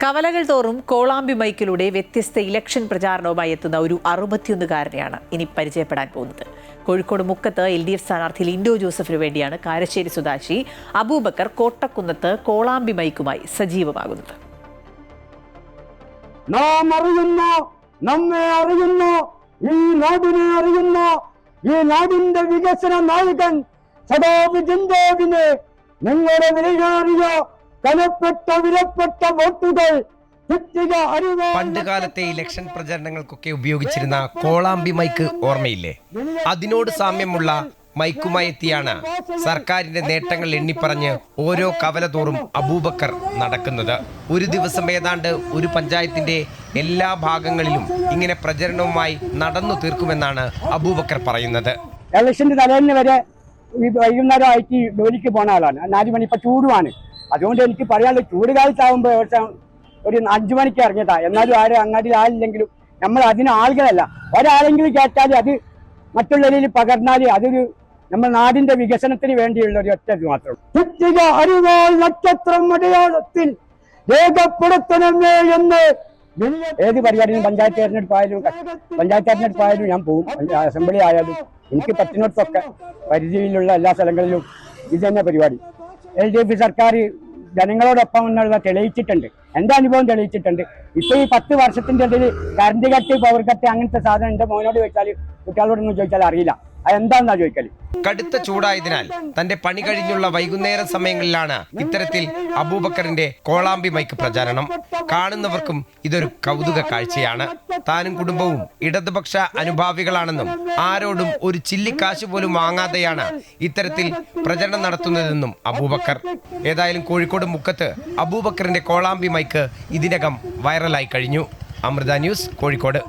കവലകൾ തോറും കോളാമ്പി മൈക്കിലൂടെ വ്യത്യസ്ത ഇലക്ഷൻ പ്രചാരണവുമായി എത്തുന്ന ഒരു 61-കാരനെയാണ് ഇനി പരിചയപ്പെടാൻ പോകുന്നത്. കോഴിക്കോട് മുക്കത്ത് LDF സ്ഥാനാർത്ഥി ലിൻഡോ ജോസഫിന് വേണ്ടിയാണ് കാരശ്ശേരി സ്വദേശി അബൂബക്കർ കോട്ടക്കുന്നത്ത് കോളാമ്പി മൈക്കുമായി സജീവമാകുന്നത്. നാം അറിയുന്നു, നമ്മെ അറിയുന്നു, ഈ നാടിനെ അറിയുന്നു, ഈ നാടിന്റെ വികസന നായകൻ സദാവ് ജിന്ദേവിനെ നിങ്ങളുടെ വിലയേറിയ കനപ്പെട്ട വിലപ്പെട്ട വോട്ടുകൾ പണ്ടുകാലത്തെ ഇലക്ഷൻ പ്രചരണങ്ങൾക്കൊക്കെ ഉപയോഗിച്ചിരുന്ന കോളാമ്പി മൈക്ക് ഓർമ്മയില്ലേ? അതിനോട് സാമ്യമുള്ള മൈക്കുമായി എത്തിയാണ് സർക്കാരിന്റെ നേട്ടങ്ങൾ എണ്ണിപ്പറഞ്ഞ് ഓരോ കവല തോറും അബൂബക്കർ നടക്കുന്നത്. ഒരു ദിവസം ഏതാണ്ട് ഒരു പഞ്ചായത്തിന്റെ എല്ലാ ഭാഗങ്ങളിലും ഇങ്ങനെ പ്രചരണവുമായി നടന്നു തീർക്കുമെന്നാണ് അബൂബക്കർ പറയുന്നത്. ഇലക്ഷന്റെ തലേന്ന് വരെ വൈകുന്നേരം ആയിട്ട് ജോലിക്ക് പോണ ആളാണ്. 4 മണി ഇപ്പൊ ചൂടുമാണ്. അതുകൊണ്ട് എനിക്ക് പറയാനുള്ളത്, ചൂട് കാലത്താവുമ്പോൾ ഒരു 5 മണിക്ക് ഇറങ്ങിയതാ. എന്നാലും ആരും അങ്ങാടിയിൽ ആളില്ലെങ്കിലും നമ്മൾ അതിന് ആളുകളല്ല, ഒരാളെങ്കിലും കേട്ടാൽ അത് മറ്റുള്ളവരിൽ പകർന്നാൽ അതൊരു നമ്മുടെ നാടിന്റെ വികസനത്തിന് വേണ്ടിയുള്ള ഒരു ഒറ്റ ഇത് മാത്രം. നക്ഷത്രം അടയാളത്തിൽ രേഖപ്പെടുത്തണമേ എന്ന് ഏത് പരിപാടിയും പഞ്ചായത്ത് തെരഞ്ഞെടുപ്പായാലും ഞാൻ പോകും. അസംബ്ലി ആയാലും എനിക്ക് പറ്റുന്നിടത്തൊക്കെ പരിധിയിലുള്ള എല്ലാ സ്ഥലങ്ങളിലും ഇത് തന്നെ പരിപാടി. LDF സർക്കാർ ജനങ്ങളോടൊപ്പം എന്നുള്ള തെളിയിച്ചിട്ടുണ്ട്. എൻ്റെ അനുഭവം തെളിയിച്ചിട്ടുണ്ട്. ഇപ്പൊ ഈ 10 വർഷത്തിന്റെ ഇടയിൽ കറണ്ട് കട്ട്, പവർ കട്ട് അങ്ങനത്തെ സാധനം എൻ്റെ മോനോട് ചോദിച്ചാൽ, കുട്ടികളോടൊന്നും ചോദിച്ചാൽ അറിയില്ല അതെന്താന്നാ ചോദിക്കല്. കടുത്ത ചൂടായതിനാൽ തന്റെ പണി കഴിഞ്ഞുള്ള വൈകുന്നേരം സമയങ്ങളിലാണ് ഇത്തരത്തിൽ അബൂബക്കറിന്റെ കോളാമ്പി മൈക്ക് പ്രചാരണം. കാണുന്നവർക്കും ഇതൊരു കൗതുക കാഴ്ചയാണ്. താനും കുടുംബവും ഇടതുപക്ഷ അനുഭാവികളാണെന്നും ആരോടും ഒരു ചില്ലിക്കാശ് പോലും വാങ്ങാതെയാണ് ഇത്തരത്തിൽ പ്രചരണം നടത്തുന്നതെന്നും അബൂബക്കർ. ഏതായാലും കോഴിക്കോട് മുക്കത്ത് അബൂബക്കറിന്റെ കോളാമ്പി മൈക്ക് ഇതിനകം വൈറലായി കഴിഞ്ഞു. അമൃത ന്യൂസ്, കോഴിക്കോട്.